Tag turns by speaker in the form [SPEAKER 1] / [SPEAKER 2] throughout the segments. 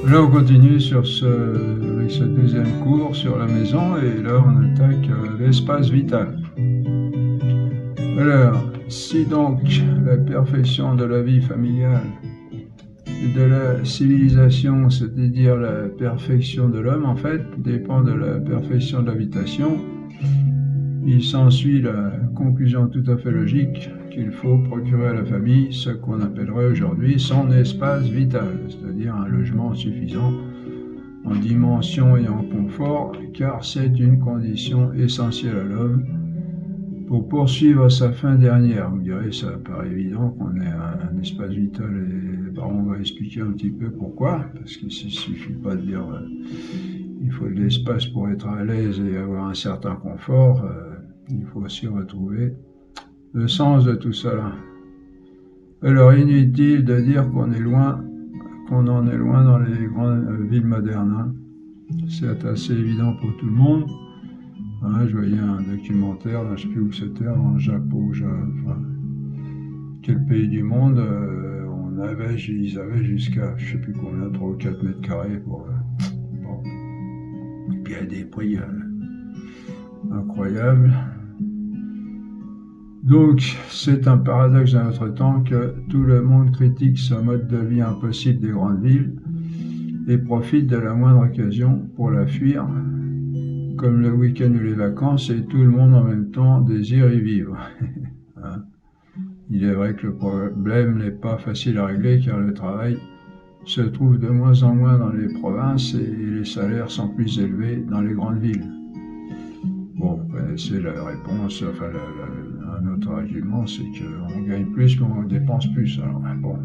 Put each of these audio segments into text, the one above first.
[SPEAKER 1] Là, on continue avec ce deuxième cours sur la maison et là, on attaque l'espace vital. Alors, si donc la perfection de la vie familiale et de la civilisation, c'est-à-dire la perfection de l'homme, en fait, dépend de la perfection de l'habitation, il s'ensuit la conclusion tout à fait logique qu'il faut procurer à la famille ce qu'on appellerait aujourd'hui son espace vital, c'est-à-dire un logement suffisant en dimension et en confort, car c'est une condition essentielle à l'homme pour poursuivre sa fin dernière. Vous me direz, ça paraît évident qu'on ait un espace vital, et on va expliquer un petit peu pourquoi, parce qu'il ne suffit pas de dire il faut de l'espace pour être à l'aise et avoir un certain confort, il faut aussi retrouver le sens de tout cela. Alors, inutile de dire qu'on en est loin dans les grandes villes modernes. Hein. C'est assez évident pour tout le monde. Hein, je voyais un documentaire, là, je ne sais plus où c'était, en Japon, enfin, quel pays du monde, ils avaient jusqu'à, je ne sais plus combien, 3 ou 4 mètres carrés pour... bon. Et puis il y a des prix incroyables. Donc, c'est un paradoxe de notre temps que tout le monde critique ce mode de vie impossible des grandes villes et profite de la moindre occasion pour la fuir, comme le week-end ou les vacances, et tout le monde en même temps désire y vivre. Hein. Il est vrai que le problème n'est pas facile à régler car le travail se trouve de moins en moins dans les provinces et les salaires sont plus élevés dans les grandes villes. Bon, vous connaissez la réponse, enfin un autre argument, c'est qu'on gagne plus mais on dépense plus. Alors, bon.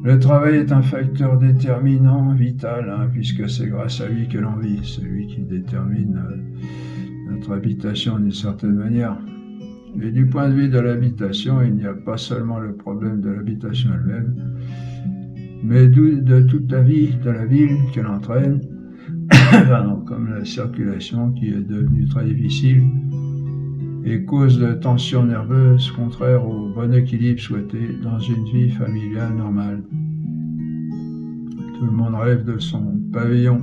[SPEAKER 1] Le travail est un facteur déterminant, vital, hein, puisque c'est grâce à lui que l'on vit. C'est lui qui détermine notre habitation d'une certaine manière. Et du point de vue de l'habitation, il n'y a pas seulement le problème de l'habitation elle-même, mais de toute la vie de la ville qu'elle entraîne, comme la circulation qui est devenue très difficile et cause de tensions nerveuses contraires au bon équilibre souhaité dans une vie familiale normale. Tout le monde rêve de son pavillon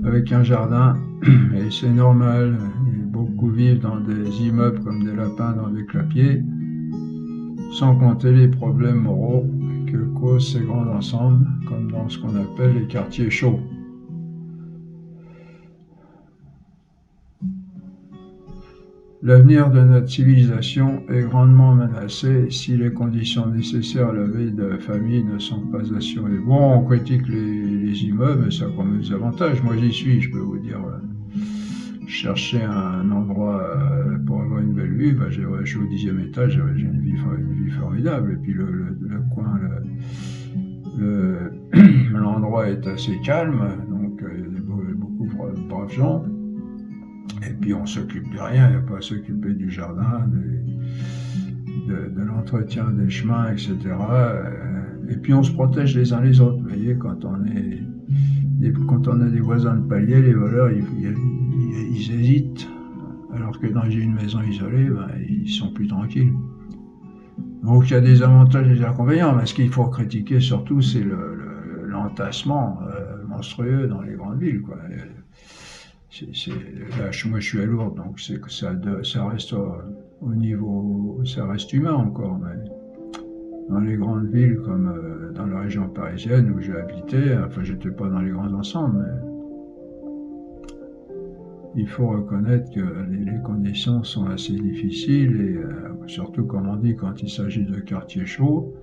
[SPEAKER 1] avec un jardin, et c'est normal, et beaucoup vivent dans des immeubles comme des lapins dans des clapiers, sans compter les problèmes moraux que causent ces grands ensembles, comme dans ce qu'on appelle les quartiers chauds. L'avenir de notre civilisation est grandement menacé si les conditions nécessaires à la vie de la famille ne sont pas assurées. Bon, on critique les immeubles, mais ça a quand même des avantages. Moi, j'y suis, je peux vous dire. Chercher un endroit pour avoir une belle vue, je suis au 10e étage, j'ai une vie formidable. Et puis le coin, l'endroit est assez calme, donc il y a beaucoup de braves gens. Et puis on s'occupe de rien, il n'y a pas à s'occuper du jardin, de l'entretien des chemins, etc. Et puis on se protège les uns les autres. Vous voyez, quand on a des voisins de palier, les voleurs, ils hésitent. Alors que dans une maison isolée, ils sont plus tranquilles. Donc il y a des avantages et des inconvénients, mais ce qu'il faut critiquer surtout, c'est l'entassement monstrueux dans les grandes villes, quoi. Là, moi je suis à Lourdes, donc c'est que ça reste au niveau, ça reste humain encore, mais dans les grandes villes comme dans la région parisienne où j'ai habité, enfin j'étais pas dans les grands ensembles, mais il faut reconnaître que les conditions sont assez difficiles et surtout comme on dit quand il s'agit de quartiers chauds,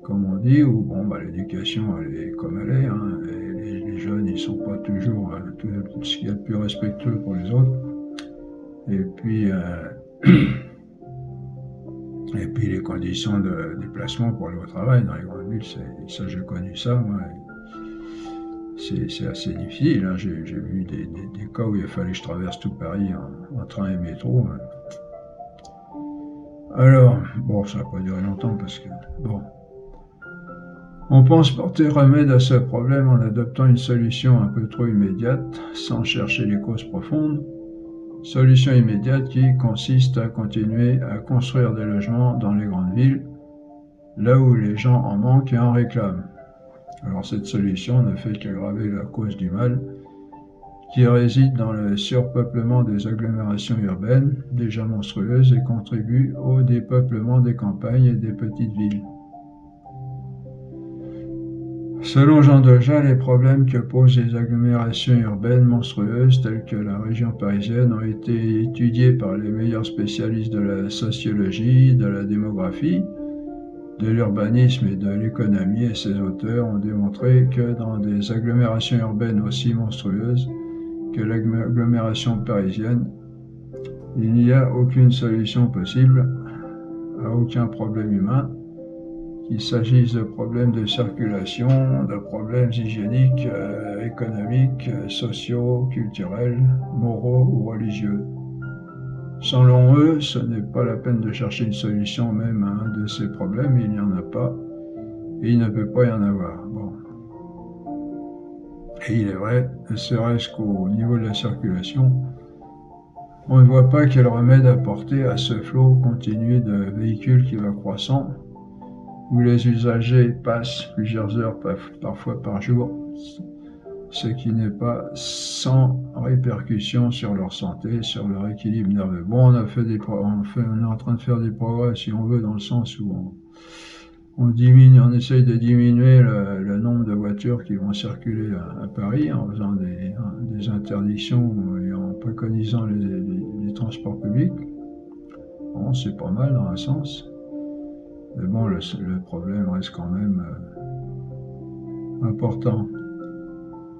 [SPEAKER 1] comme on dit, où l'éducation elle est comme elle est, hein, et les jeunes ils sont pas toujours tout ce qu'il y a de plus respectueux pour les autres. Et puis les conditions de déplacement pour aller au travail dans les grandes villes, ça j'ai connu ça, moi. C'est assez difficile, hein. J'ai vu des cas où il fallait que je traverse tout Paris en train et métro. Hein. Alors, bon, ça n'a pas duré longtemps parce que, bon. On pense porter remède à ce problème en adoptant une solution un peu trop immédiate, sans chercher les causes profondes. Solution immédiate qui consiste à continuer à construire des logements dans les grandes villes, là où les gens en manquent et en réclament. Alors cette solution ne fait qu'aggraver la cause du mal, qui réside dans le surpeuplement des agglomérations urbaines, déjà monstrueuses, et contribue au dépeuplement des campagnes et des petites villes. Selon Jean Deja, les problèmes que posent les agglomérations urbaines monstrueuses telles que la région parisienne ont été étudiés par les meilleurs spécialistes de la sociologie, de la démographie, de l'urbanisme et de l'économie, et ces auteurs ont démontré que dans des agglomérations urbaines aussi monstrueuses que l'agglomération parisienne, il n'y a aucune solution possible à aucun problème humain, qu'il s'agisse de problèmes de circulation, de problèmes hygiéniques, économiques, sociaux, culturels, moraux ou religieux. Selon eux, ce n'est pas la peine de chercher une solution même à un de ces problèmes, il n'y en a pas, et il ne peut pas y en avoir. Bon. Et il est vrai, ne serait-ce qu'au niveau de la circulation, on ne voit pas quel remède apporter à ce flot continu de véhicules qui va croissant, où les usagers passent plusieurs heures, parfois par jour, ce qui n'est pas sans répercussion sur leur santé, sur leur équilibre nerveux. Bon, on est en train de faire des progrès, si on veut, dans le sens où on essaye de diminuer le nombre de voitures qui vont circuler à Paris en faisant des interdictions et en préconisant les transports publics. Bon, c'est pas mal dans un sens. Mais bon, le problème reste quand même important.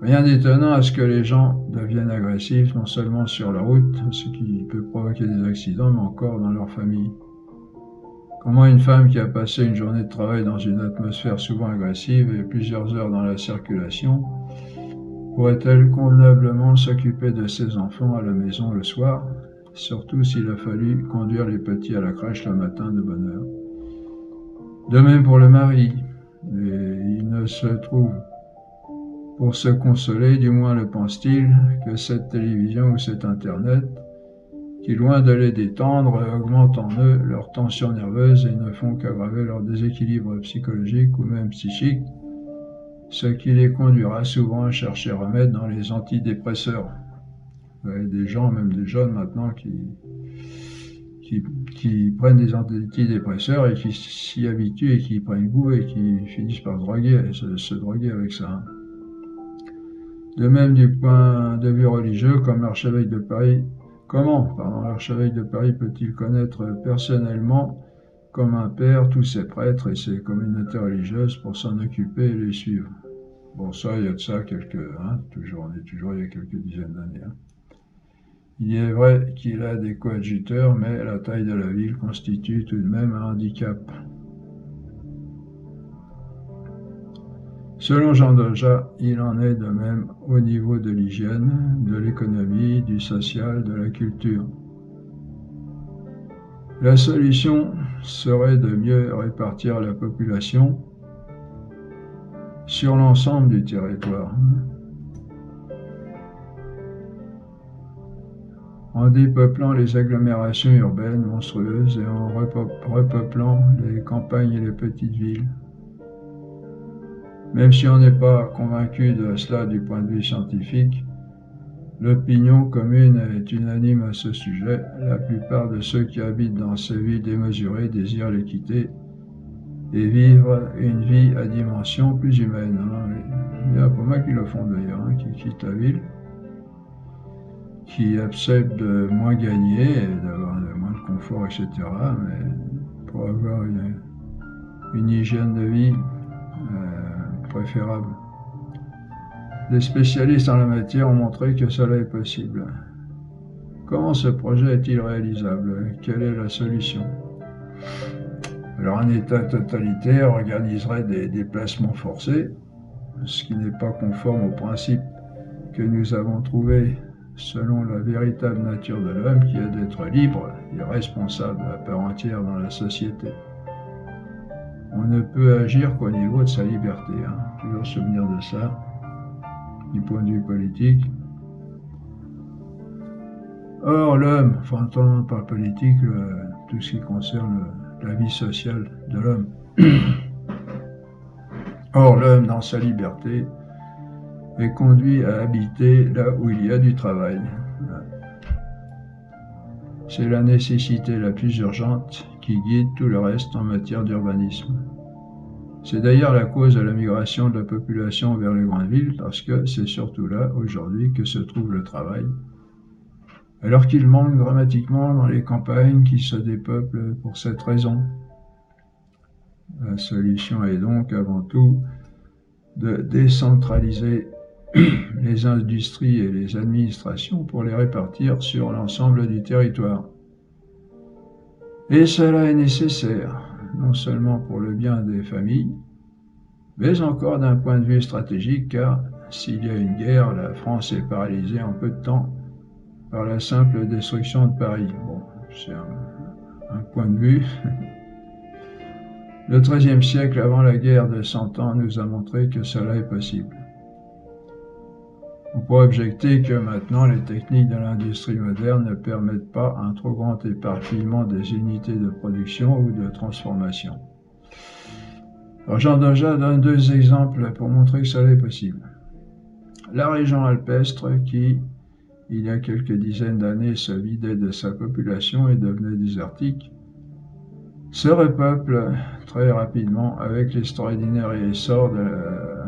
[SPEAKER 1] Rien d'étonnant à ce que les gens deviennent agressifs, non seulement sur la route, ce qui peut provoquer des accidents, mais encore dans leur famille. Comment une femme qui a passé une journée de travail dans une atmosphère souvent agressive et plusieurs heures dans la circulation, pourrait-elle convenablement s'occuper de ses enfants à la maison le soir, surtout s'il a fallu conduire les petits à la crèche le matin de bonne heure? De même pour le mari, et il ne se trouve pour se consoler, du moins le pense-t-il, que cette télévision ou cet Internet, qui, loin de les détendre, augmentent en eux leur tension nerveuse et ne font qu'aggraver leur déséquilibre psychologique ou même psychique, ce qui les conduira souvent à chercher remède dans les antidépresseurs. Vous avez des gens, même des jeunes maintenant, qui prennent des antidépresseurs et qui s'y habituent et qui prennent goût et qui finissent par se droguer avec ça. De même, du point de vue religieux, l'archevêque de Paris peut-il connaître personnellement, comme un père, tous ses prêtres et ses communautés religieuses pour s'en occuper et les suivre? Bon, ça, il y a de ça toujours il y a quelques dizaines d'années. Il est vrai qu'il a des coadjuteurs, mais la taille de la ville constitue tout de même un handicap. Selon Jean Deja, il en est de même au niveau de l'hygiène, de l'économie, du social, de la culture. La solution serait de mieux répartir la population sur l'ensemble du territoire, en dépeuplant les agglomérations urbaines monstrueuses et en repeuplant les campagnes et les petites villes. Même si on n'est pas convaincu de cela du point de vue scientifique, l'opinion commune est unanime à ce sujet. La plupart de ceux qui habitent dans ces villes démesurées désirent les quitter et vivre une vie à dimension plus humaine. Il y a pas mal qui le font d'ailleurs, qui quittent la ville, qui acceptent de moins gagner et d'avoir moins de confort, etc., mais pour avoir une hygiène de vie préférable. Des spécialistes en la matière ont montré que cela est possible. Comment ce projet est-il réalisable? Quelle est la solution? Alors, un État totalitaire organiserait des déplacements forcés, ce qui n'est pas conforme au principe que nous avons trouvé selon la véritable nature de l'homme, qui est d'être libre et responsable à part entière dans la société. On ne peut agir qu'au niveau de sa liberté, toujours se souvenir de ça, du point de vue politique. Or, l'homme, entendons par politique tout ce qui concerne la vie sociale de l'homme. Or, l'homme, dans sa liberté, est conduit à habiter là où il y a du travail. C'est la nécessité la plus urgente qui guide tout le reste en matière d'urbanisme. C'est d'ailleurs la cause de la migration de la population vers les grandes villes, parce que c'est surtout là, aujourd'hui, que se trouve le travail, alors qu'il manque dramatiquement dans les campagnes qui se dépeuplent pour cette raison. La solution est donc avant tout de décentraliser les industries et les administrations pour les répartir sur l'ensemble du territoire. Et cela est nécessaire, non seulement pour le bien des familles, mais encore d'un point de vue stratégique, car s'il y a une guerre, la France est paralysée en peu de temps par la simple destruction de Paris. Bon, c'est un point de vue. Le XIIIe siècle, avant la guerre de 100 ans, nous a montré que cela est possible. On pourrait objecter que maintenant les techniques de l'industrie moderne ne permettent pas un trop grand éparpillement des unités de production ou de transformation. Alors Jean Doja donne 2 exemples pour montrer que cela est possible. La région alpestre qui, il y a quelques dizaines d'années, se vidait de sa population et devenait désertique, se repeuple très rapidement avec l'extraordinaire essor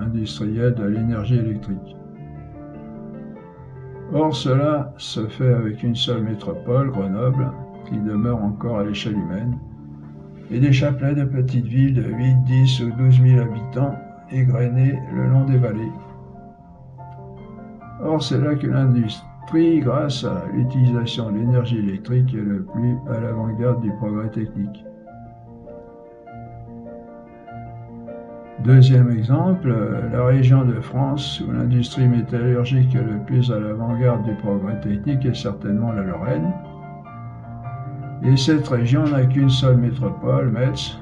[SPEAKER 1] industriel de l'énergie électrique. Or, cela se fait avec une seule métropole, Grenoble, qui demeure encore à l'échelle humaine, et des chapelets de petites villes de 8, 10 ou 12 000 habitants égrenés le long des vallées. Or, c'est là que l'industrie, grâce à l'utilisation de l'énergie électrique, est le plus à l'avant-garde du progrès technique. Deuxième exemple, la région de France où l'industrie métallurgique est le plus à l'avant-garde du progrès technique est certainement la Lorraine. Et cette région n'a qu'une seule métropole, Metz,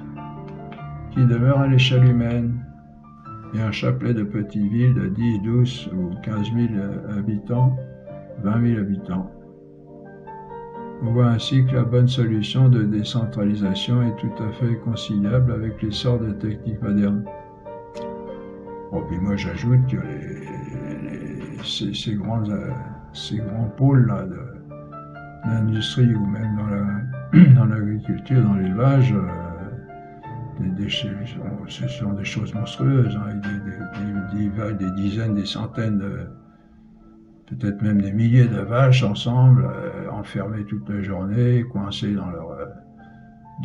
[SPEAKER 1] qui demeure à l'échelle humaine, et un chapelet de petites villes de 10, 12 ou 15 000 habitants, 20 000 habitants. On voit ainsi que la bonne solution de décentralisation est tout à fait conciliable avec l'essor des techniques modernes. Bon, puis moi j'ajoute que ces grands pôles-là d'industrie ou même dans l'agriculture, dans l'élevage, ce sont des choses monstrueuses, hein, avec des dizaines, des centaines, peut-être même des milliers de vaches ensemble, enfermées toute la journée, coincées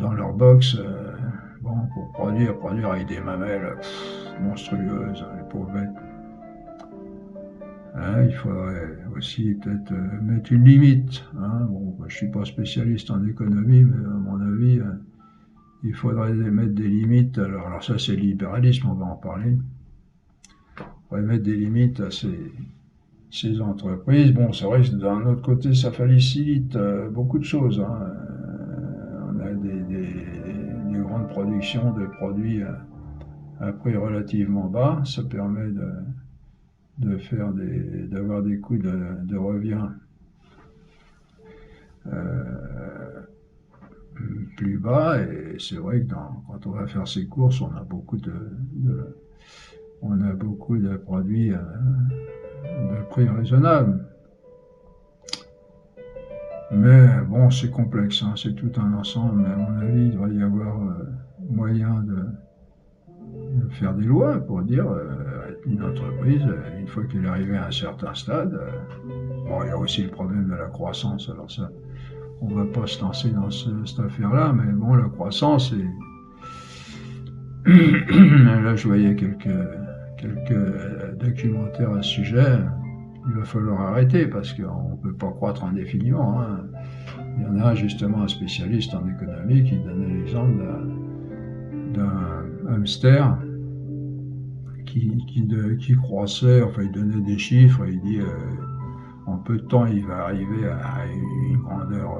[SPEAKER 1] dans leur box, pour produire avec des mamelles monstrueuses, les pauvres bêtes. Hein, il faudrait aussi peut-être mettre une limite. Hein. Bon, je ne suis pas spécialiste en économie, mais à mon avis, il faudrait mettre des limites. Alors ça, c'est le libéralisme, on va en parler. Il faudrait mettre des limites à ces entreprises. Bon, c'est vrai que d'un autre côté, ça facilite beaucoup de choses. Hein. On a des grandes productions de produits à prix relativement bas. Ça permet d'avoir des coûts de revient plus bas, et c'est vrai que quand on va faire ses courses, on a beaucoup de produits de prix raisonnable. Mais bon, c'est complexe, hein, c'est tout un ensemble, mais à mon avis, il devrait y avoir moyen de faire des lois pour dire une entreprise, une fois qu'elle est arrivée à un certain stade, bon, il y a aussi le problème de la croissance, alors ça, on ne va pas se lancer dans cette affaire-là, mais bon, la croissance, là je voyais quelques documentaires à ce sujet, il va falloir arrêter parce qu'on ne peut pas croître indéfiniment. Hein. Il y en a justement un spécialiste en économie qui donnait l'exemple d'un hamster qui croissait, enfin il donnait des chiffres, il dit en peu de temps il va arriver à une grandeur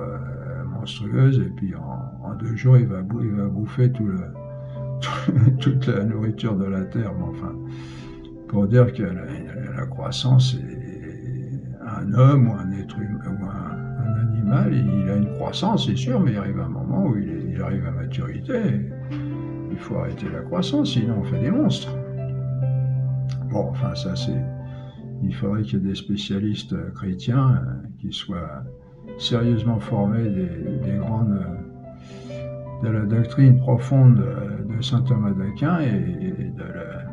[SPEAKER 1] monstrueuse, et puis en 2 jours il va bouffer toute la nourriture de la terre. Mais enfin, pour dire que la croissance, un homme ou un être humain ou un animal, il a une croissance, c'est sûr, mais il arrive un moment où il arrive à maturité. Il faut arrêter la croissance, sinon on fait des monstres. Bon, enfin, ça c'est... Il faudrait qu'il y ait des spécialistes chrétiens qui soient sérieusement formés des grandes... de la doctrine profonde de saint Thomas d'Aquin et de la,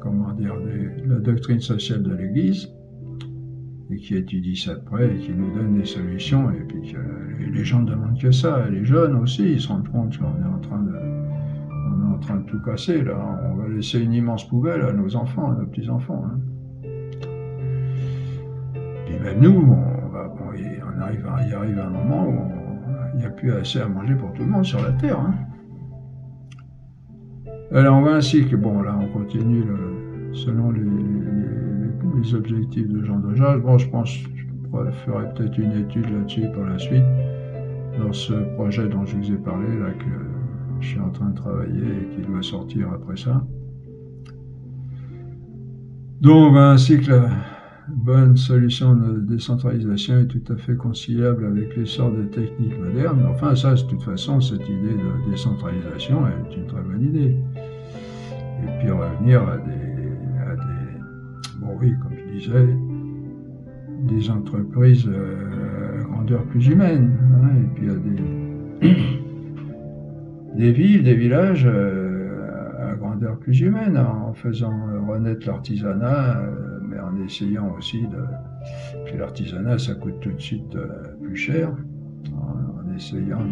[SPEAKER 1] comment dire, de la doctrine sociale de l'Église, et qui étudient ça de près et qui nous donnent des solutions. Et puis les gens ne demandent que ça. Les jeunes aussi, ils se rendent compte qu'on est en train de tout casser là. On va laisser une immense poubelle à nos enfants, à nos petits-enfants. Hein. Puis même nous, il arrive un moment où il n'y a plus assez à manger pour tout le monde sur la Terre. Hein. Alors on voit ainsi que, bon là on continue selon les objectifs de Jean de Jage. Bon, je pense que je ferai peut-être une étude là-dessus par la suite, dans ce projet dont je vous ai parlé, là, que je suis en train de travailler et qui doit sortir après ça. Donc on voit ainsi que la bonne solution de décentralisation est tout à fait conciliable avec l'essor des techniques modernes. Enfin, ça, de toute façon, cette idée de décentralisation est une très bonne idée. Et puis revenir à bon oui, comme je disais, des entreprises à grandeur plus humaine, hein, et puis à des villes, des villages à grandeur plus humaine, en faisant renaître l'artisanat, mais en essayant aussi de... Puis l'artisanat, ça coûte tout de suite plus cher, en essayant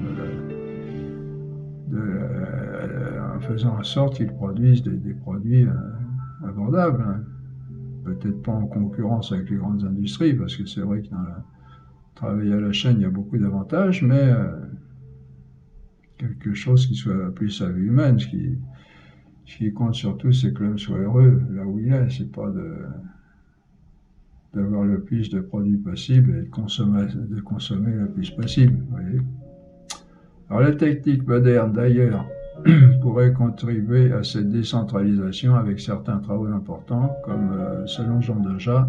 [SPEAKER 1] en faisant en sorte qu'ils produisent des produits abordables. Hein. Peut-être pas en concurrence avec les grandes industries, parce que c'est vrai que dans le travail à la chaîne, il y a beaucoup d'avantages, mais quelque chose qui soit plus à vue humaine. Ce qui compte surtout, c'est que l'homme soit heureux là où il est. C'est pas d'avoir le plus de produits possible et de consommer le plus possible. Vous voyez. Alors la technique moderne, d'ailleurs, pourrait contribuer à cette décentralisation avec certains travaux importants, comme, selon Jean Deja,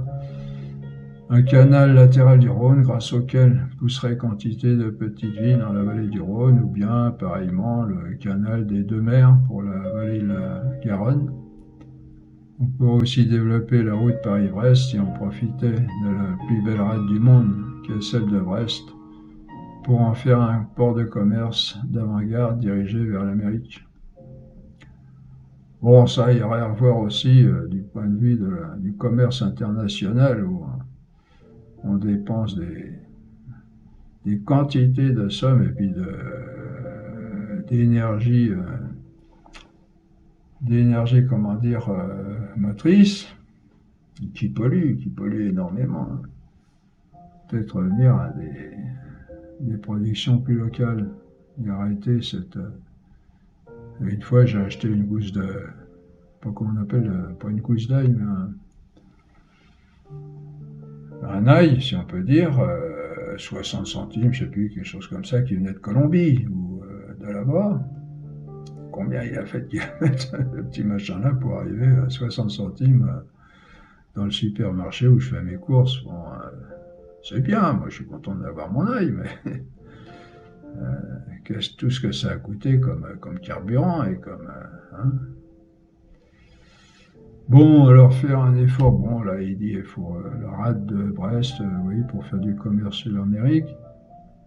[SPEAKER 1] un canal latéral du Rhône grâce auquel pousserait quantité de petites villes dans la vallée du Rhône, ou bien, pareillement, le canal des deux mers pour la vallée de la Garonne. On pourrait aussi développer la route Paris-Brest si on profitait de la plus belle rade du monde, qui est celle de Brest, pour en faire un port de commerce d'avant-garde dirigé vers l'Amérique. Bon, ça, il y aurait à revoir aussi du point de vue du commerce international, où on dépense des quantités de sommes et puis d'énergie, comment dire, motrice, qui pollue énormément. Peut-être revenir à des productions plus locales et arrêter cette... Une fois, j'ai acheté une gousse de... pas comment on appelle, pas une gousse d'ail, mais un ail, si on peut dire, 60 centimes, je sais plus, quelque chose comme ça, qui venait de Colombie ou de là-bas. Combien il a fait de kilomètres, le petit machin-là, pour arriver à 60 centimes dans le supermarché où je fais mes courses. Bon, c'est bien, moi je suis content d'avoir mon ail, mais tout ce que ça a coûté comme carburant et comme... hein. Bon, alors faire un effort, bon là il dit il faut la rade de Brest, oui, pour faire du commerce sur l'Amérique,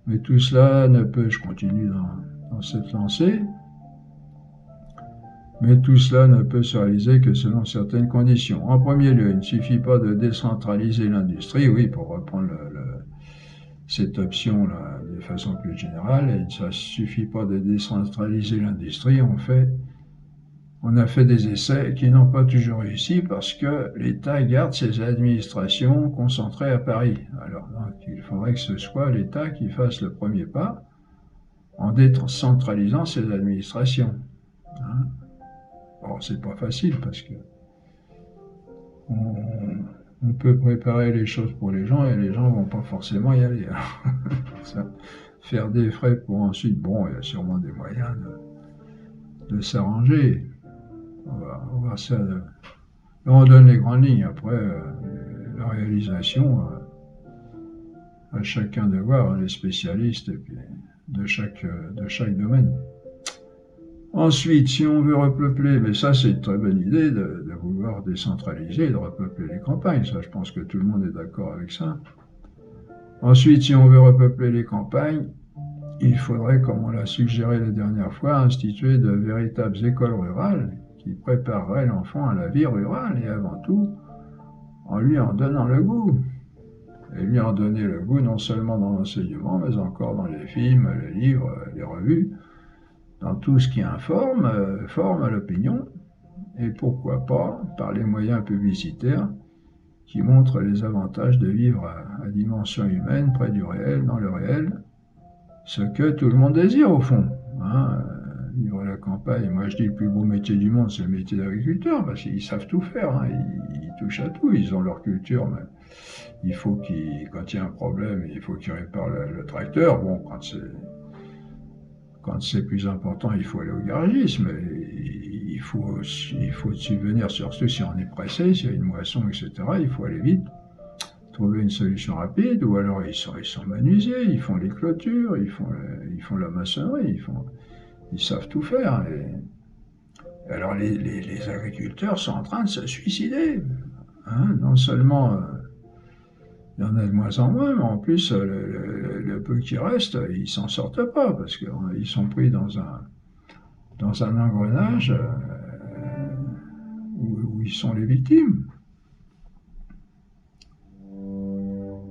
[SPEAKER 1] mais tout cela ne peut, je continue dans cette lancée, mais tout cela ne peut se réaliser que selon certaines conditions. En premier lieu, il ne suffit pas de décentraliser l'industrie, oui, pour reprendre cette option-là de façon plus générale, et ça ne suffit pas de décentraliser l'industrie, on a fait des essais qui n'ont pas toujours réussi parce que l'État garde ses administrations concentrées à Paris. Alors, donc, il faudrait que ce soit l'État qui fasse le premier pas en décentralisant ses administrations. Hein. Bon, c'est pas facile parce que on peut préparer les choses pour les gens et les gens vont pas forcément y aller. Ça, faire des frais pour ensuite, bon, il y a sûrement des moyens de s'arranger. On va voir ça. Là, on donne les grandes lignes. Après, la réalisation, à chacun de voir, les spécialistes et puis de chaque domaine. Ensuite, si on veut repeupler, mais ça c'est une très bonne idée de vouloir décentraliser et de repeupler les campagnes, ça je pense que tout le monde est d'accord avec ça. Ensuite, si on veut repeupler les campagnes, il faudrait, comme on l'a suggéré la dernière fois, instituer de véritables écoles rurales qui prépareraient l'enfant à la vie rurale et avant tout en lui en donnant le goût. Et lui en donner le goût non seulement dans l'enseignement, mais encore dans les films, les livres, les revues, dans tout ce qui informe, forme l'opinion, et pourquoi pas par les moyens publicitaires qui montrent les avantages de vivre à dimension humaine, près du réel, dans le réel, ce que tout le monde désire au fond. Hein, vivre à la campagne, moi je dis le plus beau métier du monde, c'est le métier d'agriculteur, parce qu'ils savent tout faire, hein, ils touchent à tout, ils ont leur culture, mais il faut quand il y a un problème, il faut qu'ils réparent le tracteur. Bon, quand c'est plus important, il faut aller au garagisme, il faut subvenir, surtout si on est pressé, s'il y a une moisson, etc., il faut aller vite, trouver une solution rapide, ou alors ils sont menuisiers, ils font les clôtures, ils font la maçonnerie, ils savent tout faire. Et alors les agriculteurs sont en train de se suicider. Hein, non seulement il y en a de moins en moins, mais en plus le peu qui reste, ils s'en sortent pas, parce qu'ils sont pris dans un engrenage où ils sont les victimes.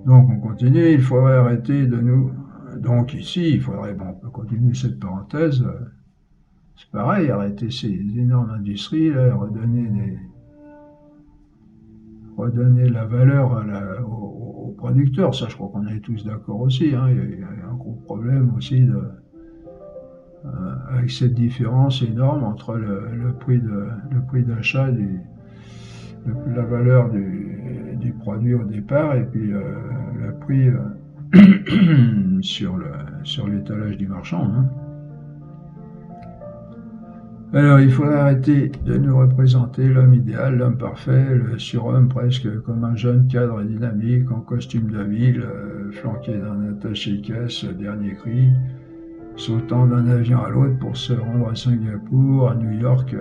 [SPEAKER 1] Donc on continue, il faudrait arrêter de nous... Donc ici, il faudrait, bon, on peut continuer cette parenthèse, c'est pareil, arrêter ces énormes industries, là, redonner la valeur aux producteurs, ça je crois qu'on est tous d'accord aussi, hein. Il y a un gros problème aussi avec cette différence énorme entre le prix d'achat, la valeur du produit au départ et puis le prix sur l'étalage du marchand. Hein. Alors, il faudrait arrêter de nous représenter l'homme idéal, l'homme parfait, le surhomme presque comme un jeune cadre dynamique en costume de ville, flanqué d'un attaché-caisse, dernier cri, sautant d'un avion à l'autre pour se rendre à Singapour, à New York,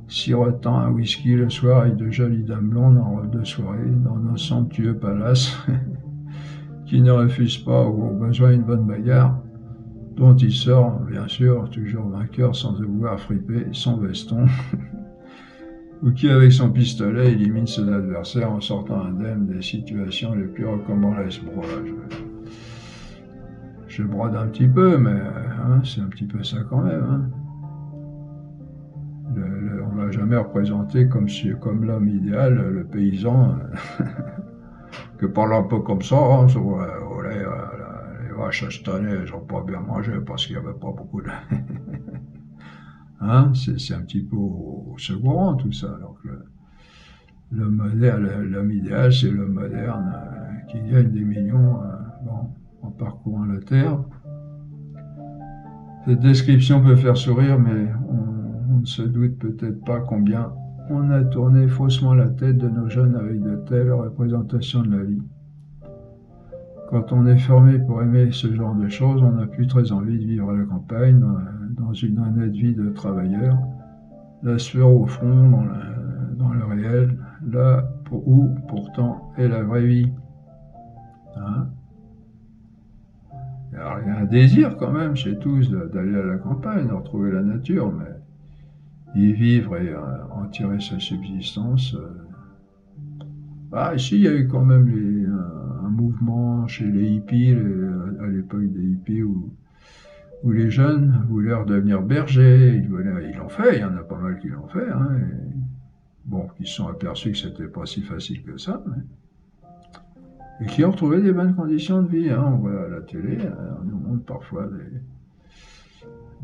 [SPEAKER 1] sirotant un whisky le soir avec de jolies dames blondes en robe de soirée dans nos somptueux palaces qui ne refusent pas au besoin une bonne bagarre, dont il sort, bien sûr, toujours vainqueur sans devoir friper son veston, ou qui, avec son pistolet, élimine son adversaire en sortant indemne des situations les plus rocambolesques. Bon, je brode un petit peu, mais hein, c'est un petit peu ça quand même. Hein. On ne l'a jamais représenté comme l'homme idéal, le paysan, que parle un peu comme ça, hein, les vaches cette année, elles n'ont pas bien mangé parce qu'il n'y avait pas beaucoup de... hein, c'est un petit peu au second rang tout ça, alors que l'homme idéal, c'est l'homme moderne qui gagne des millions en parcourant la Terre. Cette description peut faire sourire, mais on ne se doute peut-être pas combien on a tourné faussement la tête de nos jeunes avec de telles représentations de la vie. Quand on est formé pour aimer ce genre de choses, on n'a plus très envie de vivre à la campagne, dans une honnête vie de travailleur, la sueur au front, dans le réel, là où pourtant est la vraie vie. Hein? Alors, il y a un désir quand même chez tous d'aller à la campagne, de retrouver la nature, mais y vivre et en tirer sa subsistance. Ici, il y a eu quand même un mouvement chez les hippies, à l'époque des hippies, où les jeunes voulaient redevenir bergers. Ils l'ont fait, il y en a pas mal qui l'ont fait. Hein, qui se sont aperçus que c'était pas si facile que ça. Et qui ont retrouvé des bonnes conditions de vie. Hein. On voit à la télé, on nous montre parfois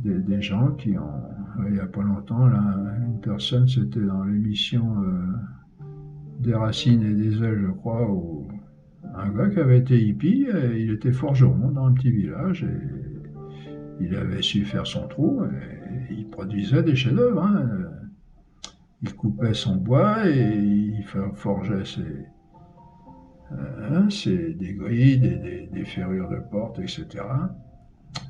[SPEAKER 1] des gens qui ont... Il n'y a pas longtemps, là, une personne, c'était dans l'émission des racines et des ailes, je crois, où un gars qui avait été hippie, il était forgeron dans un petit village, et il avait su faire son trou, et il produisait des chefs-d'œuvre. Hein. Il coupait son bois et il forgeait des grilles, des ferrures de portes, etc.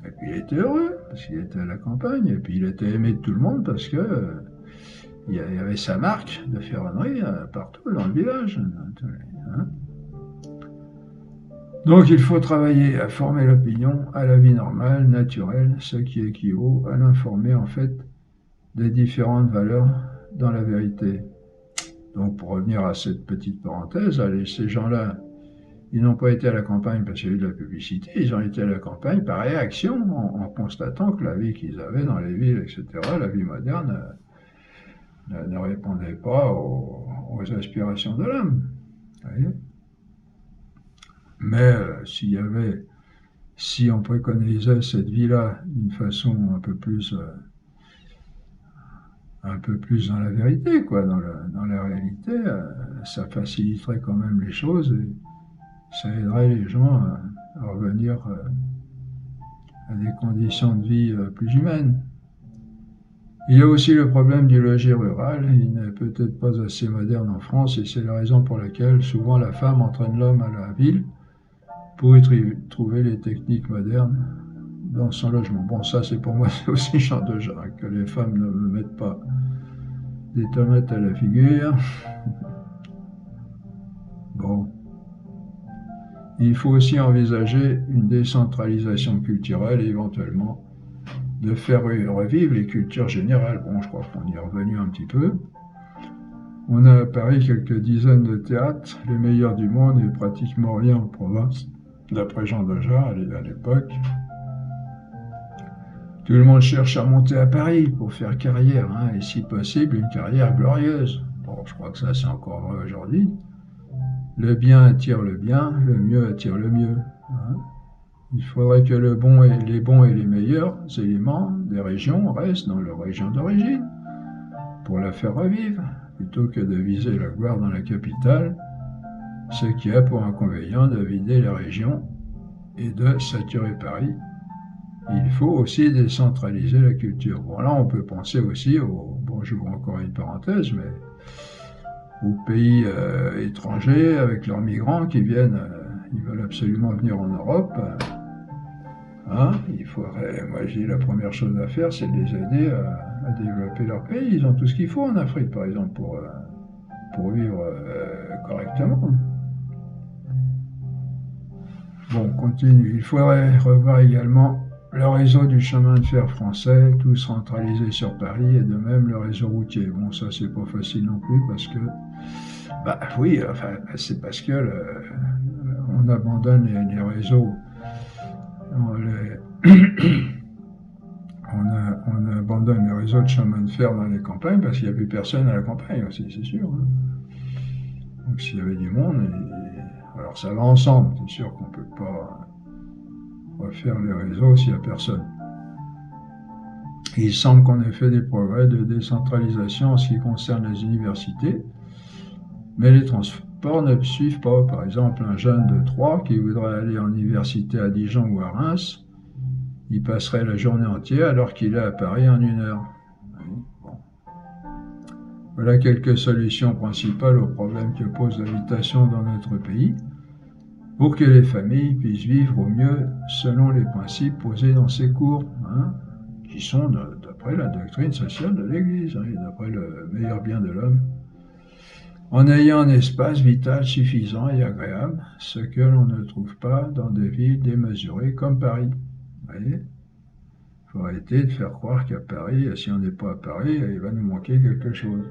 [SPEAKER 1] Et puis il était heureux, parce qu'il était à la campagne, et puis il était aimé de tout le monde, parce que il y avait sa marque de ferronnerie partout dans le village. Hein. Donc il faut travailler à former l'opinion à la vie normale, naturelle, ce qui équivaut à l'informer en fait des différentes valeurs dans la vérité. Donc pour revenir à cette petite parenthèse, allez, ces gens-là, ils n'ont pas été à la campagne parce qu'il y a eu de la publicité, ils ont été à la campagne par réaction, en constatant que la vie qu'ils avaient dans les villes, etc., la vie moderne, ne répondait pas aux aspirations de l'homme. Mais si on préconisait cette vie-là d'une façon un peu plus dans la vérité, quoi, dans la réalité, ça faciliterait quand même les choses et ça aiderait les gens à revenir à des conditions de vie plus humaines. Il y a aussi le problème du logis rural. Il n'est peut-être pas assez moderne en France et c'est la raison pour laquelle souvent la femme entraîne l'homme à la ville pour y trouver les techniques modernes dans son logement. Bon, ça c'est pour moi, c'est aussi genre de genre, que les femmes ne me mettent pas des tomates à la figure. Bon. Il faut aussi envisager une décentralisation culturelle et éventuellement de faire revivre les cultures générales. Bon, je crois qu'on y est revenu un petit peu. On a à Paris quelques dizaines de théâtres, les meilleurs du monde et pratiquement rien en province, d'après Jean Dejar à l'époque. Tout le monde cherche à monter à Paris pour faire carrière, hein, et si possible une carrière glorieuse. Bon, je crois que ça c'est encore vrai aujourd'hui. Le bien attire le bien, le mieux attire le mieux. Hein. Il faudrait que les bons et les meilleurs éléments des régions restent dans leur région d'origine pour la faire revivre, plutôt que de viser la gloire dans la capitale, ce qui a pour inconvénient de vider les régions et de saturer Paris. Il faut aussi décentraliser la culture. Bon, là, on peut penser aussi j'ouvre encore une parenthèse, mais aux pays étrangers avec leurs migrants qui viennent, ils veulent absolument venir en Europe. Hein, moi je dis la première chose à faire, c'est de les aider à développer leur pays. Ils ont tout ce qu'il faut en Afrique, par exemple, pour vivre correctement. Bon, on continue. Il faudrait revoir également le réseau du chemin de fer français, tout centralisé sur Paris, et de même le réseau routier. Bon, ça c'est pas facile non plus parce que, c'est parce que on abandonne les réseaux. On abandonne les réseaux de chemin de fer dans les campagnes parce qu'il n'y a plus personne à la campagne aussi, c'est sûr. Hein. Donc s'il y avait du monde, alors ça va ensemble, c'est sûr qu'on ne peut pas refaire les réseaux s'il n'y a personne. Il semble qu'on ait fait des progrès de décentralisation en ce qui concerne les universités, mais les transports ne suivent pas. Par exemple, un jeune de Troyes qui voudrait aller en université à Dijon ou à Reims, il passerait la journée entière alors qu'il est à Paris en 1 heure. Bon. Voilà quelques solutions principales aux problèmes que pose l'habitation dans notre pays, pour que les familles puissent vivre au mieux selon les principes posés dans ces cours, hein, qui sont d'après la doctrine sociale de l'Église, hein, et d'après le meilleur bien de l'homme, en ayant un espace vital suffisant et agréable, ce que l'on ne trouve pas dans des villes démesurées comme Paris. Vous voyez ? Il faut arrêter de faire croire qu'à Paris, si on n'est pas à Paris, il va nous manquer quelque chose.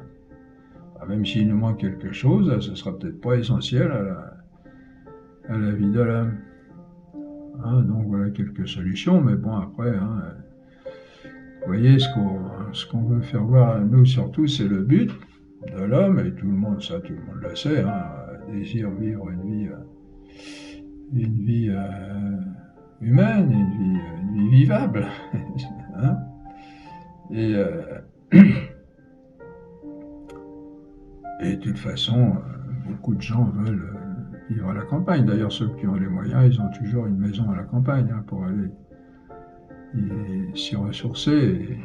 [SPEAKER 1] Même s'il nous manque quelque chose, ce ne sera peut-être pas essentiel à la vie de l'homme. Hein, donc voilà quelques solutions, mais bon après, hein, vous voyez, ce qu'on veut faire voir à nous surtout, c'est le but de l'homme, et tout le monde le sait, hein, désire vivre une vie humaine, une vie vivable. Hein, et de toute façon, beaucoup de gens veulent vivre à la campagne. D'ailleurs, ceux qui ont les moyens, ils ont toujours une maison à la campagne, hein, pour aller s'y ressourcer. Et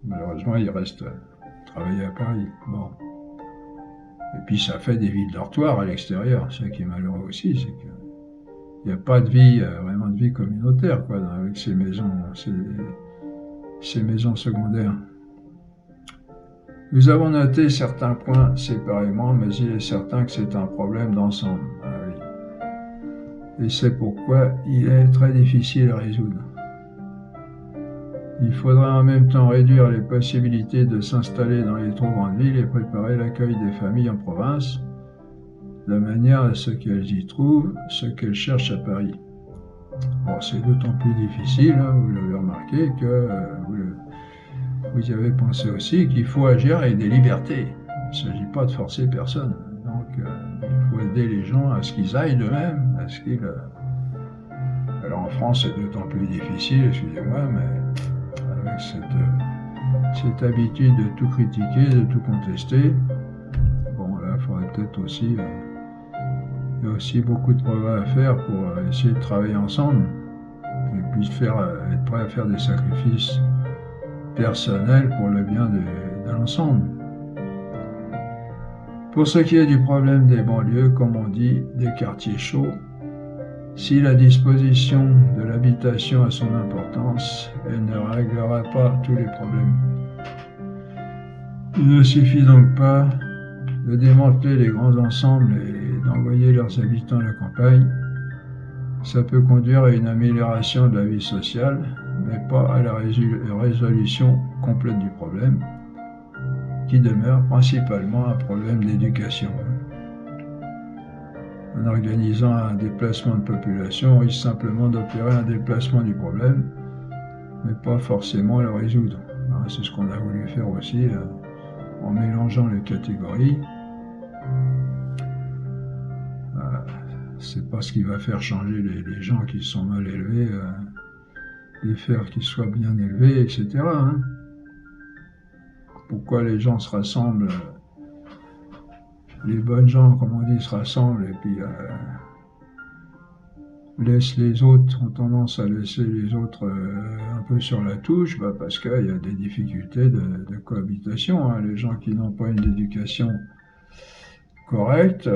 [SPEAKER 1] malheureusement, ils restent travailler à Paris. Bon. Et puis ça fait des villes dortoirs à l'extérieur. Ce qui est malheureux aussi, c'est que il n'y a pas de vie, vraiment de vie communautaire, quoi, avec ces maisons secondaires. Nous avons noté certains points séparément, mais il est certain que c'est un problème d'ensemble. Ah oui. Et c'est pourquoi il est très difficile à résoudre. Il faudra en même temps réduire les possibilités de s'installer dans les trop grandes villes et préparer l'accueil des familles en province, de manière à ce qu'elles y trouvent ce qu'elles cherchent à Paris. Bon, c'est d'autant plus difficile, hein, vous l'avez remarqué, que vous y avez pensé aussi qu'il faut agir avec des libertés. Il ne s'agit pas de forcer personne. Donc, il faut aider les gens à ce qu'ils aillent d'eux-mêmes, à ce qu'ils... Alors en France, c'est d'autant plus difficile, excusez-moi, mais avec cette habitude de tout critiquer, de tout contester, bon, là, il faudrait peut-être aussi... il y a aussi beaucoup de progrès à faire pour essayer de travailler ensemble et puis être prêt à faire des sacrifices personnels pour le bien de l'ensemble. Pour ce qui est du problème des banlieues, comme on dit, des quartiers chauds, si la disposition de l'habitation a son importance, elle ne réglera pas tous les problèmes. Il ne suffit donc pas de démanteler les grands ensembles et d'envoyer leurs habitants à la campagne. Ça peut conduire à une amélioration de la vie sociale, mais pas à la résolution complète du problème, qui demeure principalement un problème d'éducation. En organisant un déplacement de population, on risque simplement d'opérer un déplacement du problème, mais pas forcément le résoudre. C'est ce qu'on a voulu faire aussi en mélangeant les catégories. C'est pas ce qui va faire changer les gens qui sont mal élevés, les faire qu'ils soient bien élevés, etc. Hein. Pourquoi les gens se rassemblent, les bonnes gens, comme on dit, se rassemblent et puis laissent les autres, ont tendance à laisser les autres un peu sur la touche, parce qu'il y a des difficultés de cohabitation. Hein. Les gens qui n'ont pas une éducation correcte,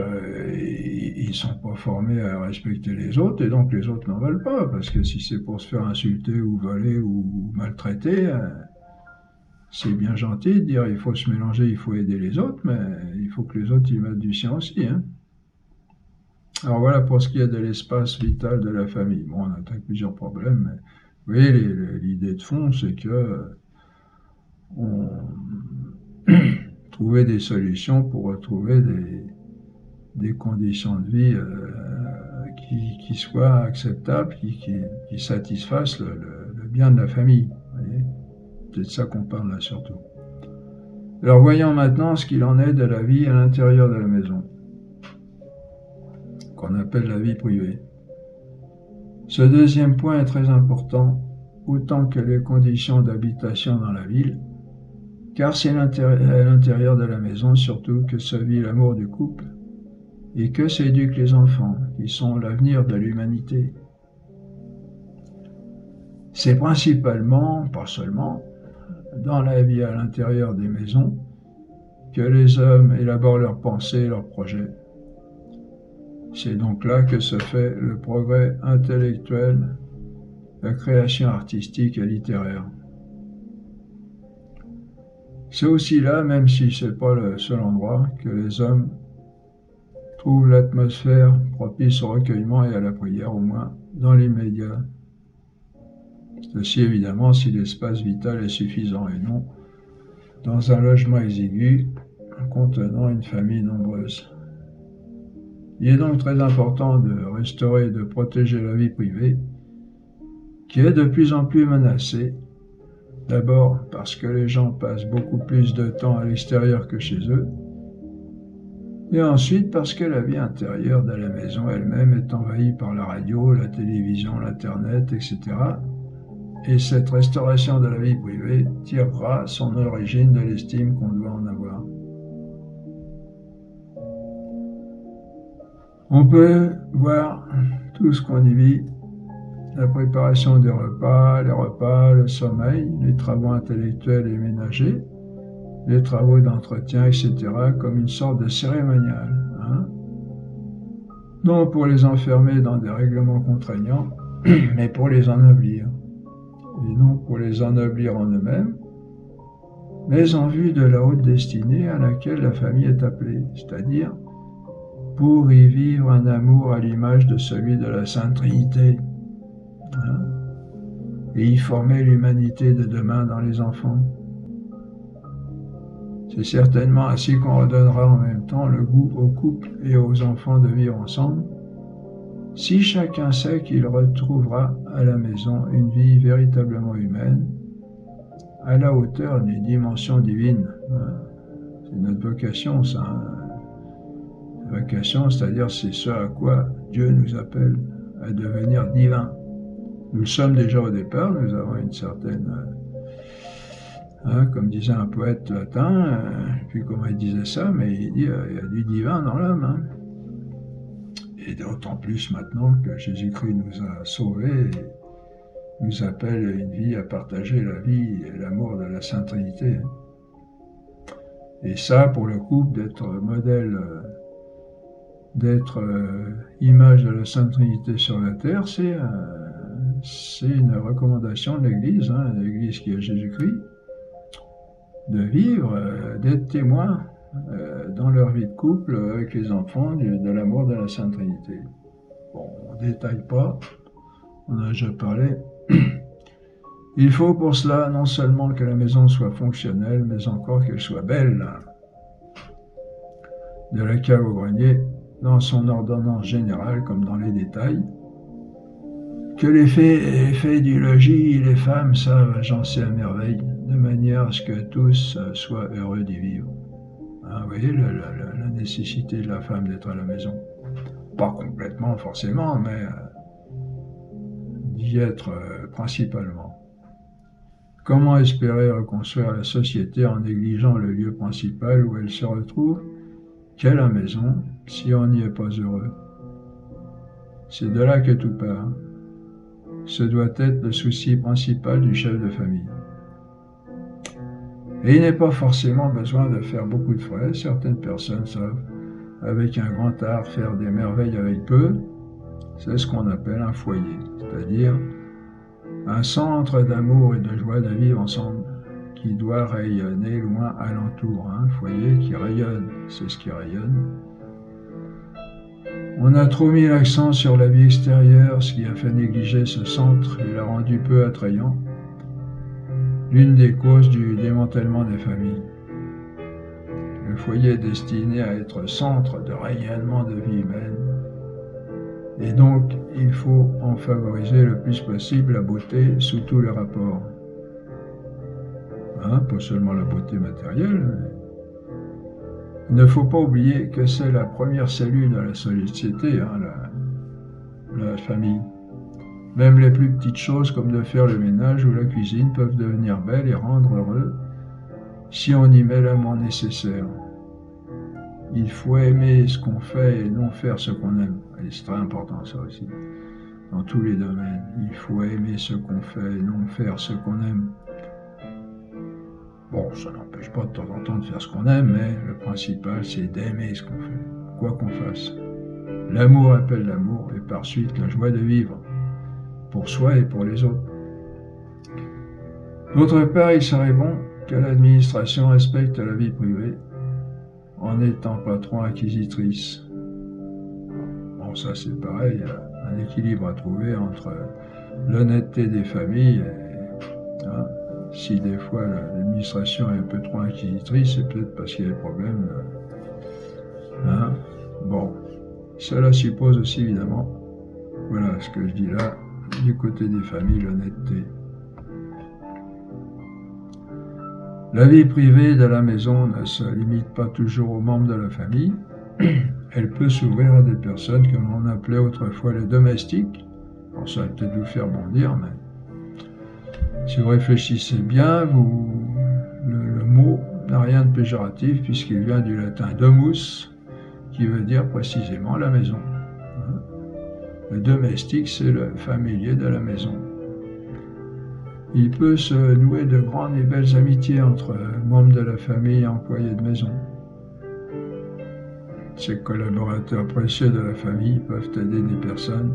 [SPEAKER 1] ils ne sont pas formés à respecter les autres, et donc les autres n'en veulent pas, parce que si c'est pour se faire insulter ou voler ou maltraiter, c'est bien gentil de dire il faut se mélanger, il faut aider les autres, mais il faut que les autres y mettent du sien aussi. Hein. Alors voilà pour ce qui est de l'espace vital de la famille. Bon, on a plusieurs problèmes, mais vous voyez, l'idée de fond, c'est que on trouver des solutions pour retrouver des conditions de vie qui soient acceptables, qui satisfassent le bien de la famille. Vous voyez, c'est de ça qu'on parle là surtout. Alors voyons maintenant ce qu'il en est de la vie à l'intérieur de la maison, qu'on appelle la vie privée. Ce deuxième point est très important, autant que les conditions d'habitation dans la ville, car c'est à l'intérieur de la maison surtout que se vit l'amour du couple et que s'éduquent les enfants, qui sont l'avenir de l'humanité. C'est principalement, pas seulement, dans la vie à l'intérieur des maisons que les hommes élaborent leurs pensées et leurs projets. C'est donc là que se fait le progrès intellectuel, la création artistique et littéraire. C'est aussi là, même si ce n'est pas le seul endroit, que les hommes trouvent l'atmosphère propice au recueillement et à la prière, au moins dans l'immédiat. Ceci évidemment si l'espace vital est suffisant et non dans un logement exigu contenant une famille nombreuse. Il est donc très important de restaurer et de protéger la vie privée, qui est de plus en plus menacée. D'abord parce que les gens passent beaucoup plus de temps à l'extérieur que chez eux, et ensuite parce que la vie intérieure de la maison elle-même est envahie par la radio, la télévision, l'internet, etc. Et cette restauration de la vie privée tirera son origine de l'estime qu'on doit en avoir. On peut voir tout ce qu'on y vit, la préparation des repas, le sommeil, les travaux intellectuels et ménagers, les travaux d'entretien, etc., comme une sorte de cérémonial. Hein. non pour les enfermer dans des règlements contraignants, mais pour les ennoblir, et non pour les ennoblir en eux-mêmes, mais en vue de la haute destinée à laquelle la famille est appelée, c'est-à-dire pour y vivre un amour à l'image de celui de la Sainte Trinité, hein, et y former l'humanité de demain dans les enfants. C'est certainement ainsi qu'on redonnera en même temps le goût aux couples et aux enfants de vivre ensemble, si chacun sait qu'il retrouvera à la maison une vie véritablement humaine, à la hauteur des dimensions divines. C'est notre vocation, ça. La vocation, c'est-à-dire c'est ce à quoi Dieu nous appelle, à devenir divins. Nous le sommes déjà au départ, nous avons une certaine... comme disait un poète latin, je ne sais plus comment il disait ça, mais il dit il y a du divin dans l'homme. Hein. Et d'autant plus maintenant que Jésus-Christ nous a sauvés et nous appelle à une vie, à partager la vie et l'amour de la Sainte Trinité. Et ça, pour le couple, d'être modèle, d'être image de la Sainte Trinité sur la terre, c'est une recommandation de l'Église, hein, l'Église qui est Jésus-Christ, de vivre, d'être témoins dans leur vie de couple avec les enfants de l'amour de la Sainte Trinité. Bon, on ne détaille pas, on a déjà parlé. Il faut pour cela non seulement que la maison soit fonctionnelle, mais encore qu'elle soit belle. De la cave au grenier, dans son ordonnance générale comme dans les détails, que les faits du logis, les femmes savent agencer à merveille, de manière à ce que tous soient heureux d'y vivre. Hein, vous voyez la nécessité de la femme d'être à la maison. Pas complètement forcément, mais d'y être principalement. Comment espérer reconstruire la société en négligeant le lieu principal où elle se retrouve, qu'est la maison, si on n'y est pas heureux? C'est de là que tout part. Ce doit être le souci principal du chef de famille. Et il n'est pas forcément besoin de faire beaucoup de frais. Certaines personnes savent, avec un grand art, faire des merveilles avec peu. C'est ce qu'on appelle un foyer, c'est-à-dire un centre d'amour et de joie de vivre ensemble qui doit rayonner loin alentour. Un foyer qui rayonne, c'est ce qui rayonne. On a trop mis l'accent sur la vie extérieure, ce qui a fait négliger ce centre et l'a rendu peu attrayant. L'une des causes du démantèlement des familles. Le foyer est destiné à être centre de rayonnement de vie humaine. Et donc, il faut en favoriser le plus possible la beauté sous tous les rapports. Hein, pas seulement la beauté matérielle, mais... Il ne faut pas oublier que c'est la première cellule de la société, hein, la famille. Même les plus petites choses comme de faire le ménage ou la cuisine peuvent devenir belles et rendre heureux si on y met l'amour nécessaire. Il faut aimer ce qu'on fait et non faire ce qu'on aime. Et c'est très important ça aussi, dans tous les domaines. Il faut aimer ce qu'on fait et non faire ce qu'on aime. Bon, ça n'empêche pas de temps en temps de faire ce qu'on aime, mais le principal c'est d'aimer ce qu'on fait, quoi qu'on fasse. L'amour appelle l'amour et par suite la joie de vivre, pour soi et pour les autres. D'autre part, il serait bon que l'administration respecte la vie privée en étant pas trop inquisitrice. Bon, ça c'est pareil, un équilibre à trouver entre l'honnêteté des familles et... Hein, si des fois l'administration est un peu trop inquisitrice, c'est peut-être parce qu'il y a des problèmes. Hein? Bon, cela suppose aussi évidemment, voilà ce que je dis là, du côté des familles, l'honnêteté. La vie privée de la maison ne se limite pas toujours aux membres de la famille. Elle peut s'ouvrir à des personnes que l'on appelait autrefois les domestiques. Bon, ça va peut-être vous faire bondir, mais si vous réfléchissez bien, le mot n'a rien de péjoratif puisqu'il vient du latin domus, qui veut dire précisément la maison. Le domestique, c'est le familier de la maison. Il peut se nouer de grandes et belles amitiés entre membres de la famille et employés de maison. Ces collaborateurs précieux de la famille peuvent aider des personnes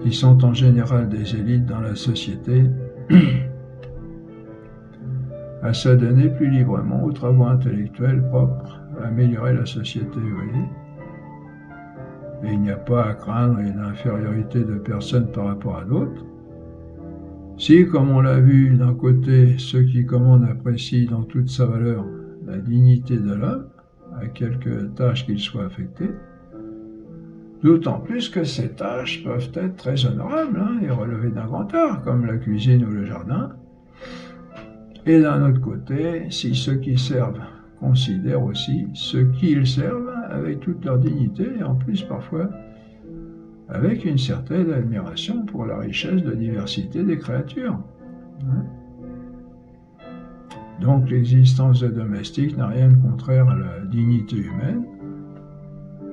[SPEAKER 1] qui sont en général des élites dans la société à s'adonner plus librement aux travaux intellectuels propres à améliorer la société, vous voyez. Et il n'y a pas à craindre une infériorité de personnes par rapport à d'autres. Si, comme on l'a vu, d'un côté, ceux qui commandent apprécient dans toute sa valeur la dignité de l'homme, à quelque tâche qu'il soit affecté, d'autant plus que ces tâches peuvent être très honorables et relever d'un grand art, comme la cuisine ou le jardin. Et d'un autre côté, si ceux qui servent considèrent aussi ceux qu'ils servent avec toute leur dignité, et en plus parfois avec une certaine admiration pour la richesse de diversité des créatures. Donc l'existence des domestiques n'a rien de contraire à la dignité humaine,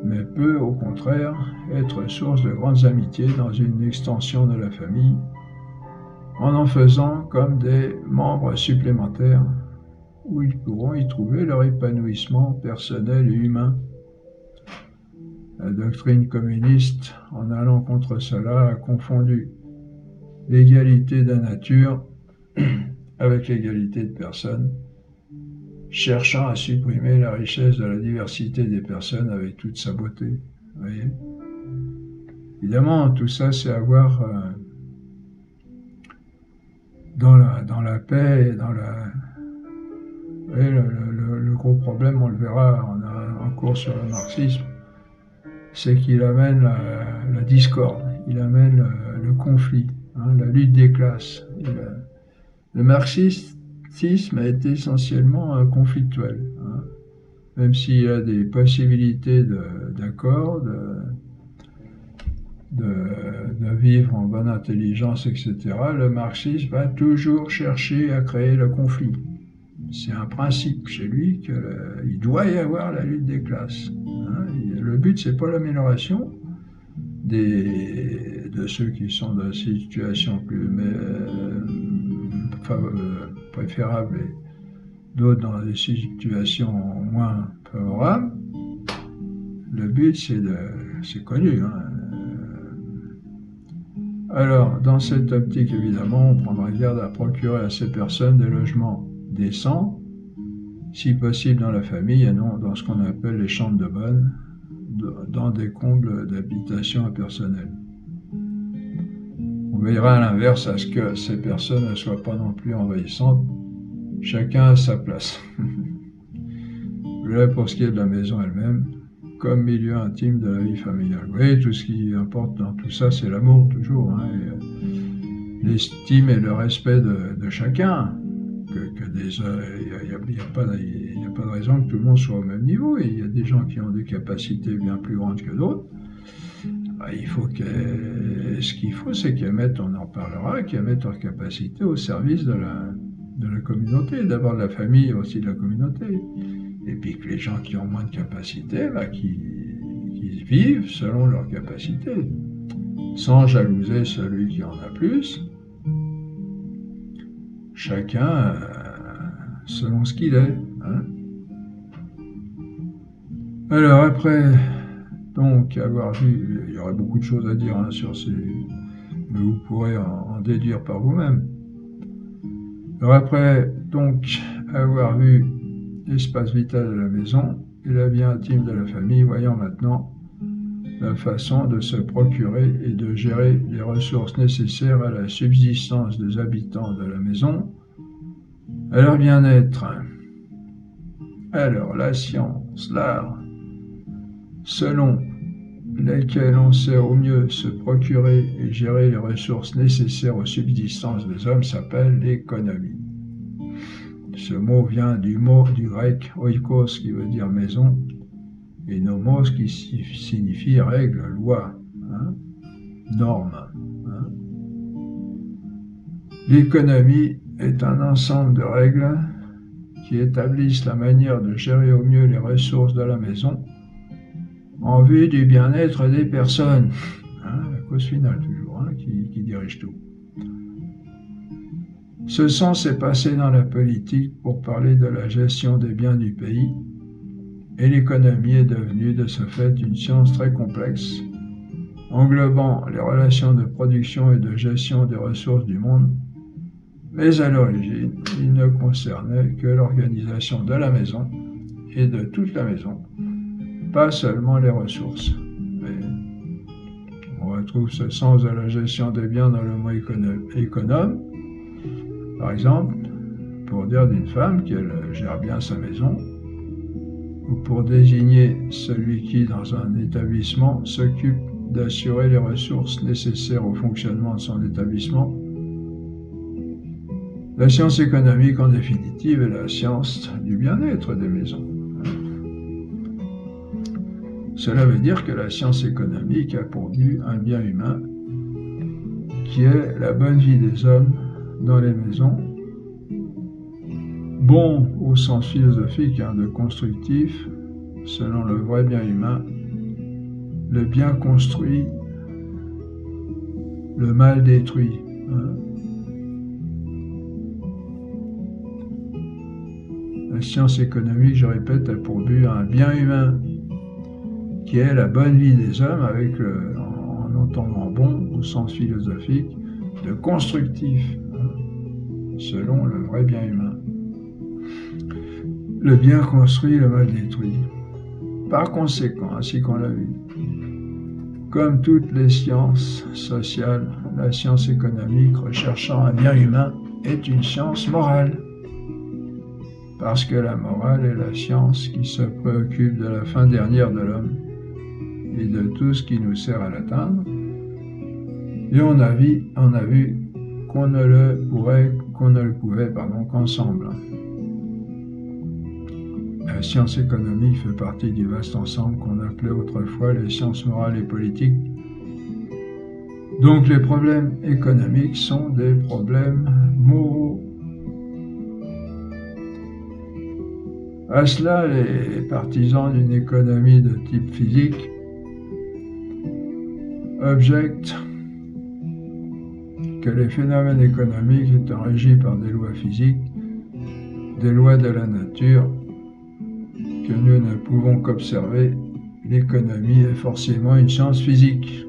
[SPEAKER 1] mais peut au contraire être source de grandes amitiés dans une extension de la famille, en faisant comme des membres supplémentaires où ils pourront y trouver leur épanouissement personnel et humain. La doctrine communiste, en allant contre cela, a confondu l'égalité de nature avec l'égalité de personnes, cherchant à supprimer la richesse de la diversité des personnes avec toute sa beauté. Vous voyez ? Évidemment, tout ça, c'est avoir dans la paix et dans la... Vous voyez, le gros problème, on le verra en cours sur le marxisme, c'est qu'il amène la discorde, il amène le conflit, la lutte des classes. Le marxisme est essentiellement conflictuel, même s'il y a des possibilités d'accord, de vivre en bonne intelligence, etc. Le marxisme va toujours chercher à créer le conflit. C'est un principe chez lui qu'il doit y avoir la lutte des classes. Le but, c'est pas l'amélioration de ceux qui sont dans des situations plus préférables et d'autres dans des situations moins favorables. Le but, c'est connu. Alors, dans cette optique, évidemment, on prendra garde à procurer à ces personnes des logements décents, si possible dans la famille et non dans ce qu'on appelle les chambres de bonne, dans des combles d'habitation impersonnelle. On veillera à l'inverse à ce que ces personnes ne soient pas non plus envahissantes, chacun à sa place. Voilà pour ce qui est de la maison elle-même, comme milieu intime de la vie familiale. Vous voyez, tout ce qui importe dans tout ça, c'est l'amour, toujours, et l'estime et le respect de chacun. Il n'y a pas de raison que tout le monde soit au même niveau. Il y a des gens qui ont des capacités bien plus grandes que d'autres. Ce qu'il faut, c'est qu'ils mettent, on en parlera, qu'ils mettent leur capacité au service de la communauté, d'abord de la famille et aussi de la communauté. Et puis que les gens qui ont moins de capacité, qu'ils vivent selon leurs capacités, sans jalouser celui qui en a plus. Chacun selon ce qu'il est. Alors après, donc, avoir vu, il y aurait beaucoup de choses à dire sur ces... mais vous pourrez en déduire par vous-même. Alors après, donc, avoir vu l'espace vital de la maison et la vie intime de la famille, voyons maintenant la façon de se procurer et de gérer les ressources nécessaires à la subsistance des habitants de la maison, à leur bien-être. Alors, la science, l'art, selon lesquels on sait au mieux se procurer et gérer les ressources nécessaires aux subsistances des hommes, s'appelle l'économie. Ce mot vient du grec oikos, qui veut dire maison, et nomos, qui signifie règle, loi, norme. L'économie est un ensemble de règles qui établissent la manière de gérer au mieux les ressources de la maison en vue du bien-être des personnes. La cause finale toujours, qui dirige tout. Ce sens est passé dans la politique pour parler de la gestion des biens du pays et l'économie est devenue de ce fait une science très complexe, englobant les relations de production et de gestion des ressources du monde, mais à l'origine, il ne concernait que l'organisation de la maison et de toute la maison, pas seulement les ressources. Mais on retrouve ce sens de la gestion des biens dans le mot économe, par exemple, pour dire d'une femme qu'elle gère bien sa maison, ou pour désigner celui qui, dans un établissement, s'occupe d'assurer les ressources nécessaires au fonctionnement de son établissement. La science économique, en définitive, est la science du bien-être des maisons. Cela veut dire que la science économique a pour but un bien humain qui est la bonne vie des hommes dans les maisons, bon au sens philosophique de constructif, selon le vrai bien humain, le bien construit, le mal détruit. La science économique, je répète, a pour but un bien humain qui est la bonne vie des hommes avec, en entendant bon au sens philosophique, de constructif, selon le vrai bien humain. Le bien construit, le mal détruit. Par conséquent, ainsi qu'on l'a vu, comme toutes les sciences sociales, la science économique recherchant un bien humain est une science morale. Parce que la morale est la science qui se préoccupe de la fin dernière de l'homme et de tout ce qui nous sert à l'atteindre. Et on a vu qu'on ne le pouvait qu'ensemble. La science économique fait partie du vaste ensemble qu'on appelait autrefois les sciences morales et politiques. Donc les problèmes économiques sont des problèmes moraux. À cela, les partisans d'une économie de type physique objectent que les phénomènes économiques étant régis par des lois physiques, des lois de la nature, que nous ne pouvons qu'observer, l'économie est forcément une science physique.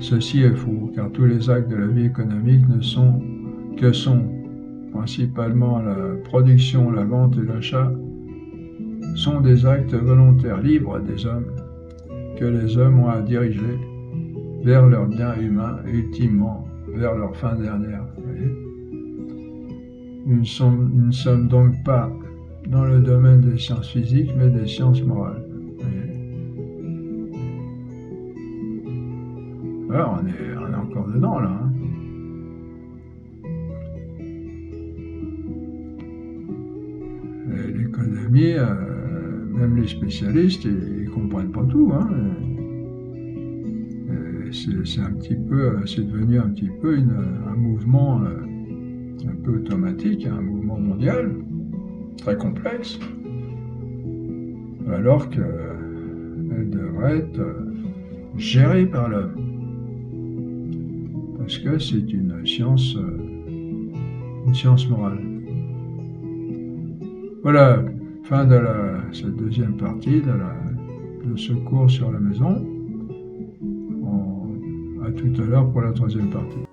[SPEAKER 1] Ceci est faux, car tous les actes de la vie économique ne sont principalement la production, la vente et l'achat, sont des actes volontaires libres des hommes, que les hommes ont à diriger vers leur bien humain et ultimement vers leur fin dernière. Nous ne sommes donc pas dans le domaine des sciences physiques, mais des sciences morales. Alors, on est encore dedans, là. Et l'économie, même les spécialistes, ils ne comprennent pas tout. C'est devenu un petit peu un mouvement un peu automatique, un mouvement mondial, très complexe, alors qu'elle devrait être gérée par l'homme. Parce que c'est une science morale. Voilà, fin de cette deuxième partie de ce cours sur la maison. À tout à l'heure pour la troisième partie.